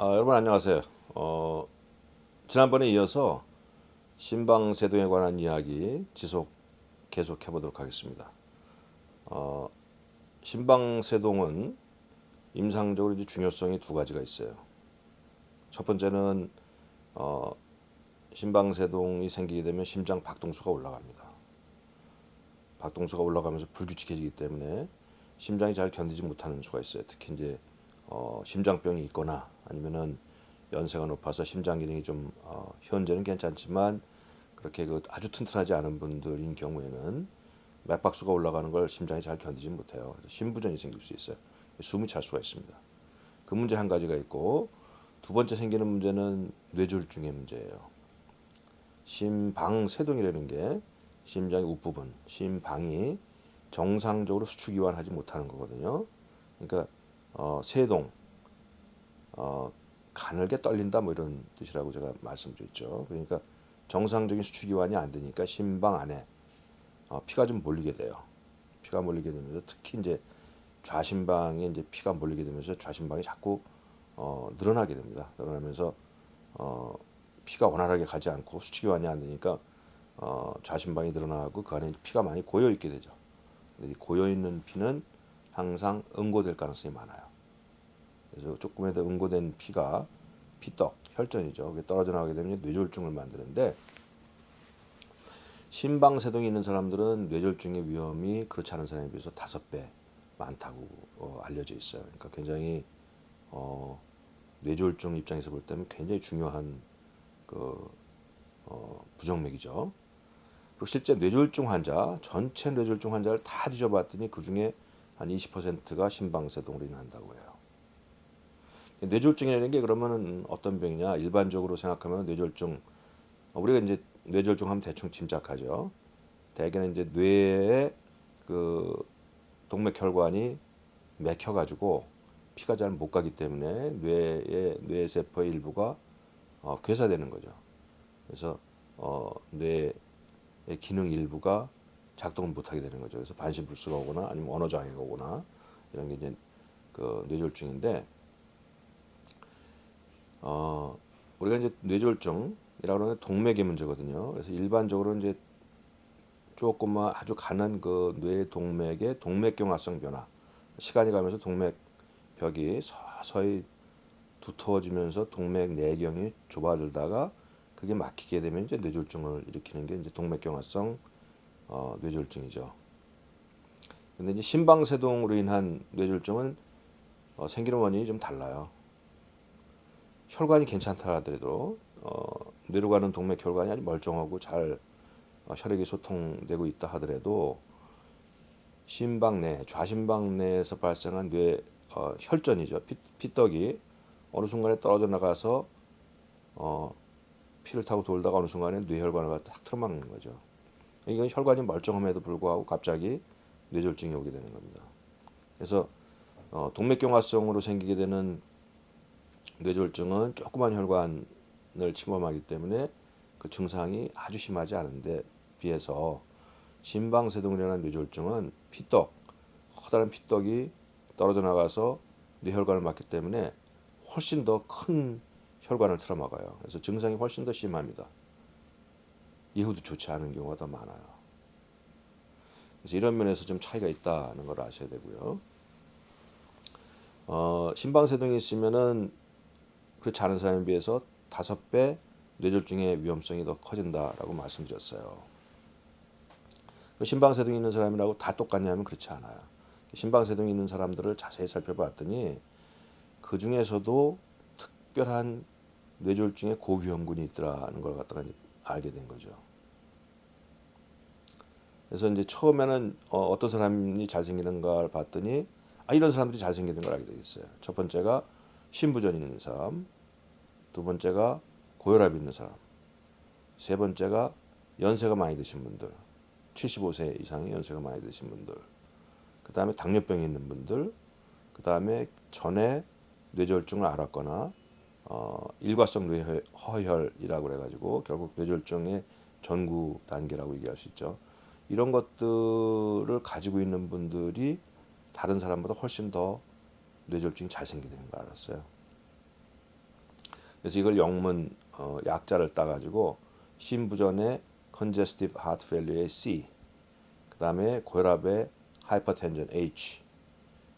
여러분 안녕하세요. 지난번에 이어서 심방세동에 관한 이야기 계속해 보도록 하겠습니다. 심방세동은 임상적으로 이제 중요성이 두 가지가 있어요. 첫 번째는 심방세동이 생기게 되면 심장 박동수가 올라갑니다. 박동수가 올라가면서 불규칙해지기 때문에 심장이 잘 견디지 못하는 수가 있어요. 특히 이제 심장병이 있거나 아니면은 연세가 높아서 심장 기능이 좀 현재는 괜찮지만 그렇게 아주 튼튼하지 않은 분들인 경우에는 맥박수가 올라가는 걸 심장이 잘 견디지 못해요. 심부전이 생길 수 있어요. 숨이 찰 수가 있습니다. 그 문제 한 가지가 있고, 두 번째 생기는 문제는 뇌졸중의 문제예요. 심방세동이라는 게 심장의 윗부분, 심방이 정상적으로 수축이완하지 못하는 거거든요. 그러니까 세동, 가늘게 떨린다 뭐 이런 뜻이라고 제가 말씀드렸죠. 그러니까 정상적인 수축이완이 안 되니까 심방 안에 피가 좀 몰리게 돼요. 피가 몰리게 되면서 특히 이제 좌심방에 이제 피가 몰리게 되면서 좌심방이 자꾸 늘어나게 됩니다. 늘어나면서 피가 원활하게 가지 않고 수축이완이 안 되니까 좌심방이 늘어나고 그 안에 피가 많이 고여 있게 되죠. 근데 이 고여 있는 피는 항상 응고될 가능성이 많아요. 그래서 조금이라도 응고된 피가 피떡, 혈전이죠. 그게 떨어져 나가게 되면 뇌졸중을 만드는데, 심방세동이 있는 사람들은 뇌졸중의 위험이 그렇지 않은 사람에 비해서 5배 많다고 알려져 있어요. 그러니까 굉장히 뇌졸중 입장에서 볼 때는 굉장히 중요한 부정맥이죠. 그리고 실제 뇌졸중 환자, 전체 뇌졸중 환자를 다 뒤져봤더니 그 중에 한 20%가 심방세동으로 인한다고 해요. 뇌졸중이라는 게 그러면은 어떤 병이냐? 일반적으로 생각하면 뇌졸중, 우리가 이제 뇌졸중 하면 대충 짐작하죠. 대개는 이제 뇌에 그 동맥혈관이 막혀가지고 피가 잘 못 가기 때문에 뇌세포의 일부가 괴사되는 거죠. 그래서 뇌의 기능 일부가 작동을 못하게 되는 거죠. 그래서 반신불수가 오거나 아니면 언어 장애가 오거나 이런 게 이제 그 뇌졸중인데, 우리가 이제 뇌졸중이라고 하는 동맥의 문제거든요. 그래서 일반적으로 이제 조금만 아주 가는 그 뇌 동맥의 동맥경화성 변화, 시간이 가면서 동맥벽이 서서히 두터워지면서 동맥 내경이 좁아들다가 그게 막히게 되면 이제 뇌졸중을 일으키는 게 이제 동맥경화성 뇌졸중이죠. 근데 이제 심방세동으로 인한 뇌졸중은 생기는 원인이 좀 달라요. 혈관이 괜찮다 하더라도 뇌로 가는 동맥혈관이 아주 멀쩡하고 잘 혈액이 소통되고 있다 하더라도 심방 내, 좌심방 내에서 발생한 뇌 혈전이죠. 피떡이 어느 순간에 떨어져 나가서 피를 타고 돌다가 어느 순간에 뇌혈관을 갖다 탁 틀어막는 거죠. 이건 혈관이 멀쩡함에도 불구하고 갑자기 뇌졸중이 오게 되는 겁니다. 그래서 동맥경화성으로 생기게 되는 뇌졸중은 조그만 혈관을 침범하기 때문에 그 증상이 아주 심하지 않은데 비해서 심방세동이라는 뇌졸중은 피떡, 커다란 피떡이 떨어져 나가서 뇌혈관을 막기 때문에 훨씬 더 큰 혈관을 틀어막아요. 그래서 증상이 훨씬 더 심합니다. 이후도 좋지 않은 경우가 더 많아요. 그래서 이런 면에서 좀 차이가 있다는 걸 아셔야 되고요. 심방세동이 있으면은 그렇지 않은 사람에 비해서 5배 뇌졸중의 위험성이 더 커진다라고 말씀드렸어요. 심방세동이 있는 사람이라고 다 똑같냐면 그렇지 않아요. 심방세동이 있는 사람들을 자세히 살펴봤더니 그 중에서도 특별한 뇌졸중의 고위험군이 있더라는 걸 갖다가 알게 된 거죠. 그래서 이제 처음에는 어떤 사람이 잘생기는가를 봤더니 이런 사람들이 잘생기는 걸 알게 되겠어요. 첫 번째가 심부전 있는 사람, 두 번째가 고혈압 있는 사람, 세 번째가 연세가 많이 드신 분들, 75세 이상의 연세가 많이 드신 분들, 그 다음에 당뇨병이 있는 분들, 그 다음에 전에 뇌졸중을 앓았거나 일과성 뇌허혈이라고 그래가지고 결국 뇌졸중의 전구 단계라고 얘기할 수 있죠. 이런 것들을 가지고 있는 분들이 다른 사람보다 훨씬 더 뇌졸중이 잘 생기는 걸 알았어요. 그래서 이걸 영문 약자를 따가지고 심부전의 congestive heart failure의 C, 그 다음에 고혈압의 hypertension H,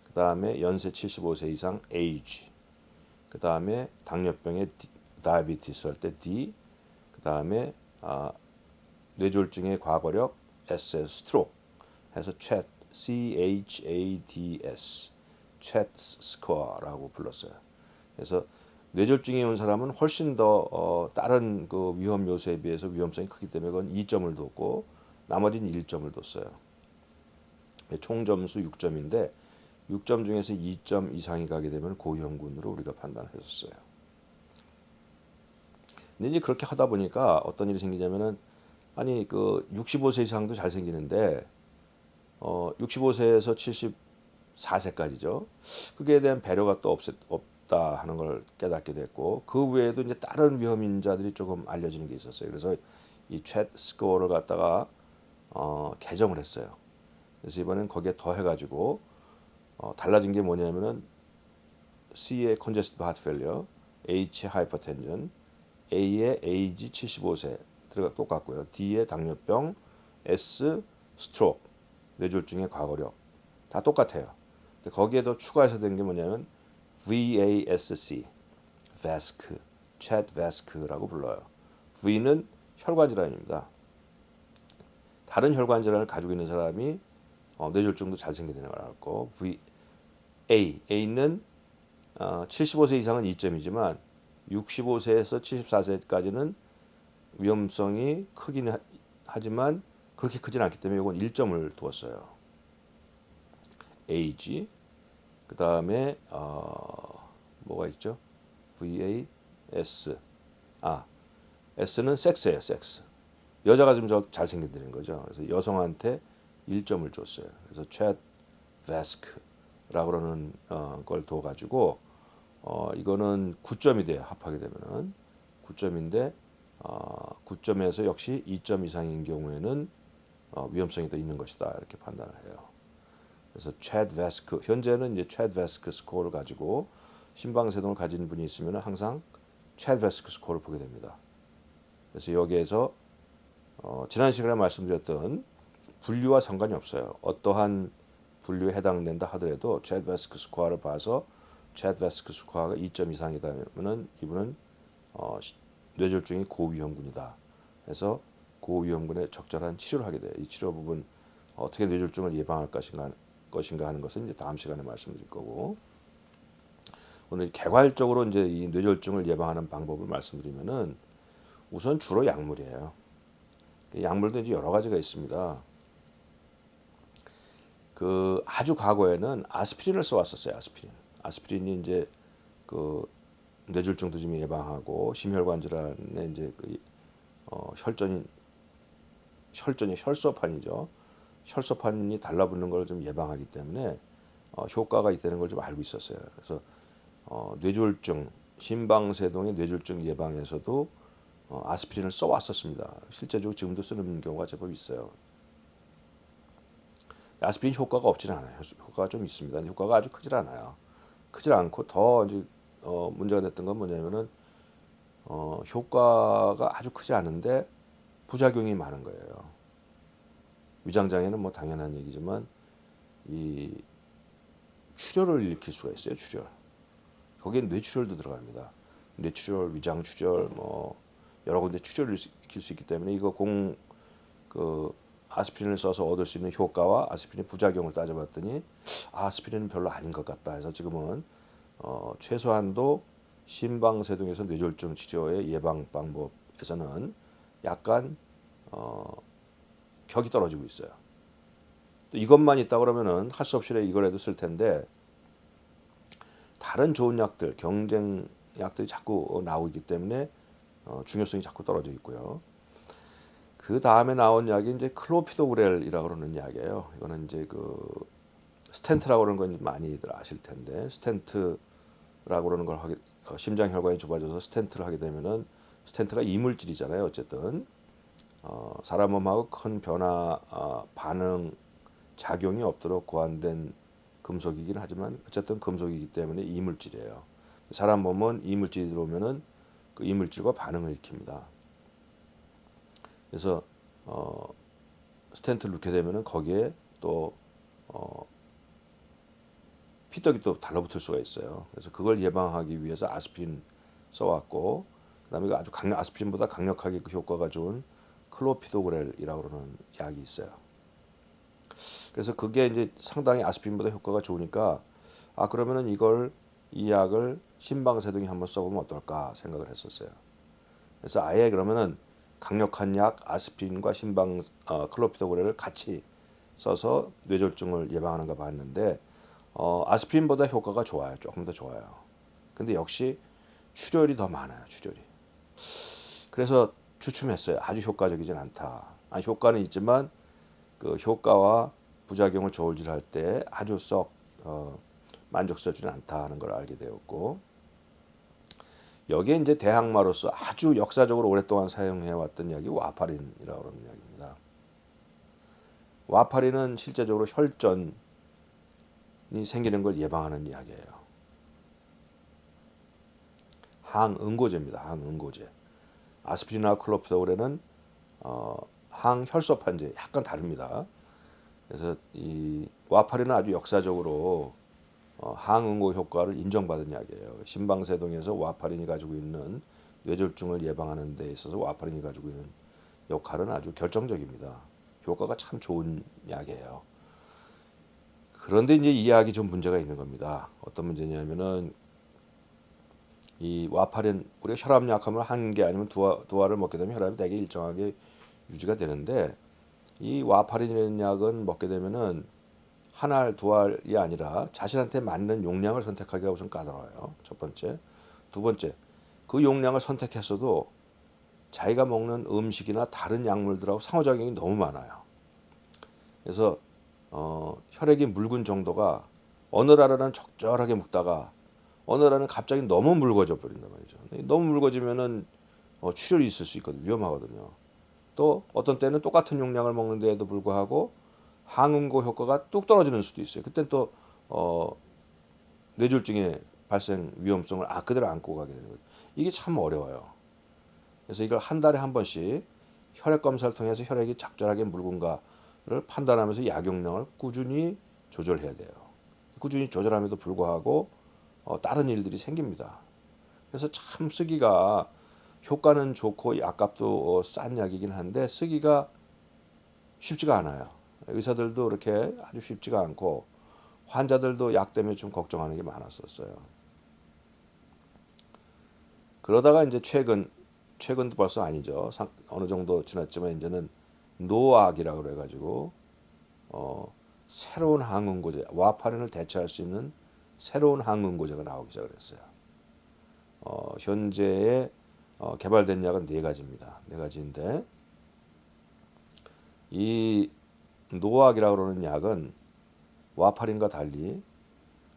그 다음에 연세 75세 이상 age, 그 다음에 당뇨병의 diabetes 할 때 D, 그 다음에 뇌졸중의 과거력 S, stroke 해서 CHAD, CHADS, CHAD 스코어라고 불렀어요. 그래서 뇌졸중이 온 사람은 훨씬 더 다른 그 위험 요소에 비해서 위험성이 크기 때문에 그건 2점을 뒀고 나머지는 1점을 뒀어요. 총 점수 6점인데 6점 중에서 2점 이상이 가게 되면 고위험군으로 우리가 판단을 했었어요. 근데 이제 그렇게 하다 보니까 어떤 일이 생기냐면은 아니 그 65세 이상도 잘 생기는데 65세에서 74세까지죠. 그게 대한 배려가 또 없다 하는 걸 깨닫게 됐고 그 외에도 이제 다른 위험 인자들이 조금 알려지는 게 있었어요. 그래서 이 챗 스코어를 갖다가 개정을 했어요. 그래서 이번엔 거기에 더 해가지고 달라진 게 뭐냐면은 C의 congestive heart failure, H의 hypertension, A의 age 75세 들어가 똑같고요. D의 당뇨병, S stroke 뇌졸중의 과거력 다 똑같아요. 근데 거기에 더 추가해서 된 게 뭐냐면 VASC, VASC, CHAD VASC라고 불러요. V는 혈관 질환입니다. 다른 혈관 질환을 가지고 있는 사람이 뇌졸중도 잘 생기게 되는 걸 알고 A는 75세 이상은 2점이지만 65세에서 74세까지는 위험성이 크긴 하지만 그렇게 크진 않기 때문에 이건 1점을 두었어요. age, 그 다음에 뭐가 있죠? VAS, S는 섹스예요, 섹스. 여자가 좀 잘생긴다는 거죠. 그래서 여성한테 1점을 줬어요. 그래서 CHAD VASC라고 그러는 걸 둬가지고 이거는 9점이 돼요. 합하게 되면은 9점인데 9점에서 역시 2점 이상인 경우에는 위험성이 더 있는 것이다 이렇게 판단을 해요. 그래서 CHAD VASC 현재는 이제 CHAD VASC 스코어를 가지고 심방세동을 가진 분이 있으면 항상 CHAD VASC 스코어를 보게 됩니다. 그래서 여기에서 지난 시간에 말씀드렸던 분류와 상관이 없어요. 어떠한 분류에 해당된다 하더라도 CHAD VASC 스코어를 봐서 CHAD VASC 스코어가 2점 이상이다면은 이분은 뇌졸중이 고위험군이다. 그래서 고위험군에 적절한 치료를 하게 돼요. 이 치료 부분 어떻게 뇌졸중을 예방할 것인가 하는 것은 이제 다음 시간에 말씀드릴 거고 오늘 개괄적으로 이제 이 뇌졸중을 예방하는 방법을 말씀드리면은 우선 주로 약물이에요. 약물도 이제 여러 가지가 있습니다. 그 아주 과거에는 아스피린을 써왔었어요. 아스피린이 이제 그 뇌졸중도 좀 예방하고 심혈관 질환에 이제 그 혈전이 혈소판이죠. 혈소판이 달라붙는 걸 좀 예방하기 때문에 효과가 있다는 걸 좀 알고 있었어요. 그래서 뇌졸중, 심방세동의 뇌졸중 예방에서도 아스피린을 써왔었습니다. 실제적으로 지금도 쓰는 경우가 제법 있어요. 아스피린 효과가 없지는 않아요. 효과가 좀 있습니다. 효과가 아주 크질 않아요. 크질 않고 더 이제 문제가 됐던 건 뭐냐면은 효과가 아주 크지 않은데 부작용이 많은 거예요. 위장장애는 뭐 당연한 얘기지만 이 출혈을 일으킬 수가 있어요. 출혈. 거기에 뇌출혈도 들어갑니다. 뇌출혈, 위장출혈, 뭐 여러 군데 출혈을 일으킬 수 있기 때문에 이거 아스피린을 써서 얻을 수 있는 효과와 아스피린 부작용을 따져봤더니 아스피린은 별로 아닌 것 같다 해서 지금은 최소한도 심방세동에서 뇌졸중 치료의 예방 방법에서는 약간 격이 떨어지고 있어요. 또 이것만 있다 그러면은 할 수 없이 이거라도 쓸 텐데 다른 좋은 약들, 경쟁 약들이 자꾸 나오기 때문에 중요성이 자꾸 떨어져 있고요. 그 다음에 나온 약이 이제 클로피도그렐이라고 그러는 약이에요. 이거는 이제 그 스텐트라고 그러는 건 많이들 아실 텐데 스텐트라고 그러는 걸 심장 혈관이 좁아져서 스텐트를 하게 되면은 스텐트가 이물질이잖아요. 어쨌든 사람 몸하고 큰 변화, 반응, 작용이 없도록 고안된 금속이긴 하지만 어쨌든 금속이기 때문에 이물질이에요. 사람 몸은 이물질이 들어오면은 그 이물질과 반응을 일으킵니다. 그래서 스텐트를 넣게 되면은 거기에 또 피떡이 또 달라붙을 수가 있어요. 그래서 그걸 예방하기 위해서 아스피린 써왔고, 그다음에 아주 아스피린보다 강력하게 그 효과가 좋은 클로피도그렐이라고 그러는 약이 있어요. 그래서 그게 이제 상당히 아스피린보다 효과가 좋으니까 그러면은 이 약을 심방세동이 한번 써보면 어떨까 생각을 했었어요. 그래서 아예 그러면은 강력한 약 아스피린과 클로피도그렐을 같이 써서 뇌졸중을 예방하는가 봤는데 아스피린보다 효과가 좋아요. 조금 더 좋아요. 근데 역시 출혈이 더 많아요. 출혈이. 그래서 주춤했어요. 아주 효과적이진 않다. 효과는 있지만 그 효과와 부작용을 저울질할 때 아주 썩 만족스럽지는 않다 하는 걸 알게 되었고, 여기에 이제 대항마로서 아주 역사적으로 오랫동안 사용해 왔던 약이 와파린이라고 하는 약입니다. 와파린은 실제적으로 혈전이 생기는 걸 예방하는 약이에요. 항응고제입니다. 항응고제. 아스피린과 클로피도그렐은 항혈소판제 약간 다릅니다. 그래서 이 와파린은 아주 역사적으로 항응고 효과를 인정받은 약이에요. 심방세동에서 와파린이 가지고 있는 뇌졸중을 예방하는 데 있어서 와파린이 가지고 있는 역할은 아주 결정적입니다. 효과가 참 좋은 약이에요. 그런데 이제 이 약이 좀 문제가 있는 겁니다. 어떤 문제냐면은 이 와파린, 우리가 혈압 약하면 한 개 아니면 두 알을 먹게 되면 혈압이 되게 일정하게 유지가 되는데, 이 와파린이라는 약은 먹게 되면은 한 알, 두 알이 아니라 자신한테 맞는 용량을 선택하기가 우선 까다로워요. 첫 번째. 두 번째, 그 용량을 선택했어도 자기가 먹는 음식이나 다른 약물들하고 상호작용이 너무 많아요. 그래서 혈액이 묽은 정도가 어느 날은 적절하게 먹다가 어느 날은 갑자기 너무 묽어져 버린단 말이죠. 너무 묽어지면은 출혈이 있을 수 있거든요. 위험하거든요. 또 어떤 때는 똑같은 용량을 먹는데에도 불구하고 항응고 효과가 뚝 떨어지는 수도 있어요. 그땐 또 뇌졸중의 발생 위험성을 그대로 안고 가게 되는 거예요. 이게 참 어려워요. 그래서 이걸 한 달에 한 번씩 혈액 검사를 통해서 혈액이 적절하게 묽은가를 판단하면서 약용량을 꾸준히 조절해야 돼요. 꾸준히 조절함에도 불구하고 다른 일들이 생깁니다. 그래서 참 쓰기가 효과는 좋고 약값도 싼 약이긴 한데 쓰기가 쉽지가 않아요. 의사들도 그렇게 아주 쉽지가 않고 환자들도 약 때문에 좀 걱정하는 게 많았었어요. 그러다가 이제 최근도 벌써 아니죠. 어느 정도 지났지만 이제는 노악이라고 그래가지고 새로운 항응고제, 와파린을 대체할 수 있는 새로운 항응고제가 나오기 시작을 했어요. 현재에 개발된 약은 네 가지입니다. 네 가지인데 이 노악이라고 그러는 약은 와파린과 달리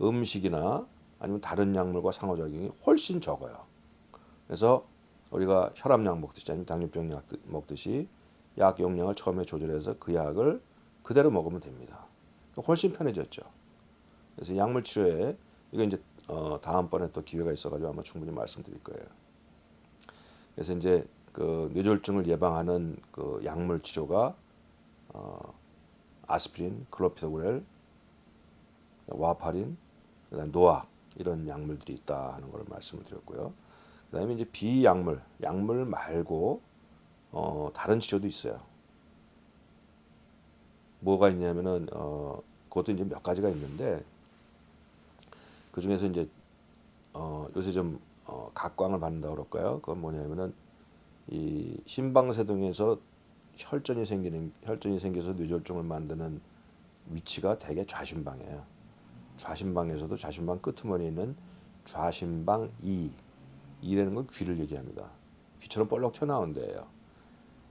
음식이나 아니면 다른 약물과 상호작용이 훨씬 적어요. 그래서 우리가 혈압약 먹듯이 아니면 당뇨병 약 먹듯이 약 용량을 처음에 조절해서 그 약을 그대로 먹으면 됩니다. 훨씬 편해졌죠. 그래서 약물 치료에 이거 이제 다음번에 또 기회가 있어가지고 아마 충분히 말씀드릴 거예요. 그래서 이제 그 뇌졸중을 예방하는 그 약물 치료가 아스피린, 클로피도그렐, 와파린, 그다음 노악 이런 약물들이 있다 하는 걸 말씀을 드렸고요. 그다음에 이제 약물 말고 다른 치료도 있어요. 뭐가 있냐면은 그것도 이제 몇 가지가 있는데 그 중에서 이제 요새 좀 각광을 받는다고 그럴까요? 그건 뭐냐면은 이 심방세동에서 혈전이 생겨서 뇌졸중을 만드는 위치가 대개 좌심방이에요. 좌심방에서도 좌심방 끄트머리에 있는 좌심방 2라는 건 귀를 얘기합니다. 귀처럼 볼록 튀어나온 데예요.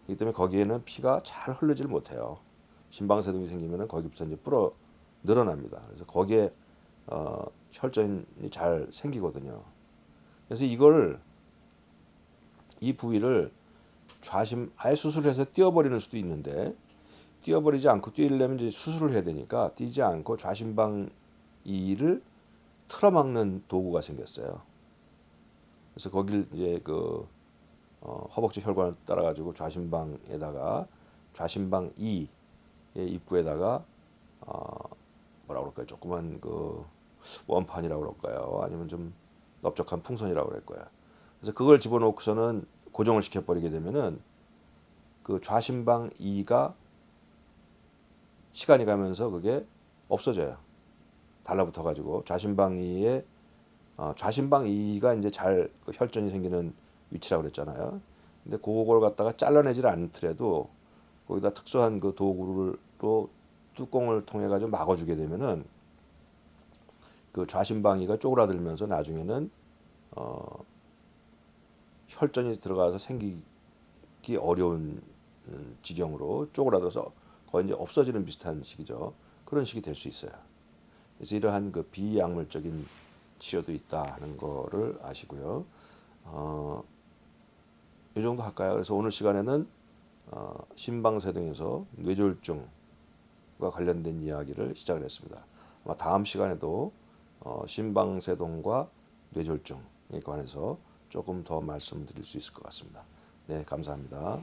그렇기 때문에 거기에는 피가 잘 흐르질 못해요. 심방세동이 생기면은 거기부터 이제 늘어납니다. 그래서 거기에 혈전이 잘 생기거든요. 그래서 이 부위를 아예 수술해서 띄어버리는 수도 있는데 띄어버리지 않고 띄려면 이제 수술을 해야 되니까 띄지 않고 좌심방 2를 틀어막는 도구가 생겼어요. 그래서 거길 이제 허벅지 혈관을 따라 가지고 좌심방에다가 좌심방 2의 입구에다가 뭐라 그럴까요? 조그만 원판이라고 그럴까요? 아니면 좀 넓적한 풍선이라고 그럴 거야. 그래서 그걸 집어넣고서는 고정을 시켜버리게 되면은 그 좌심방 2가 시간이 가면서 그게 없어져요. 달라붙어 가지고 좌심방 2가 이제 잘 혈전이 생기는 위치라고 그랬잖아요. 근데 그걸 갖다가 잘라내질 않더라도 거기다 특수한 그 도구를 또 뚜껑을 통해 가지고 막아주게 되면은 그 좌심방이가 쪼그라들면서 나중에는 혈전이 들어가서 생기기 어려운 지경으로 쪼그라들어서 거의 이제 없어지는 비슷한 식이죠. 그런 식이 될 수 있어요. 그래서 이러한 그 비약물적인 치료도 있다 하는 거를 아시고요. 이 정도 할까요? 그래서 오늘 시간에는 심방세동에서 뇌졸중과 관련된 이야기를 시작을 했습니다. 아마 다음 시간에도 심방세동과 뇌졸중에 관해서 조금 더 말씀드릴 수 있을 것 같습니다. 네, 감사합니다.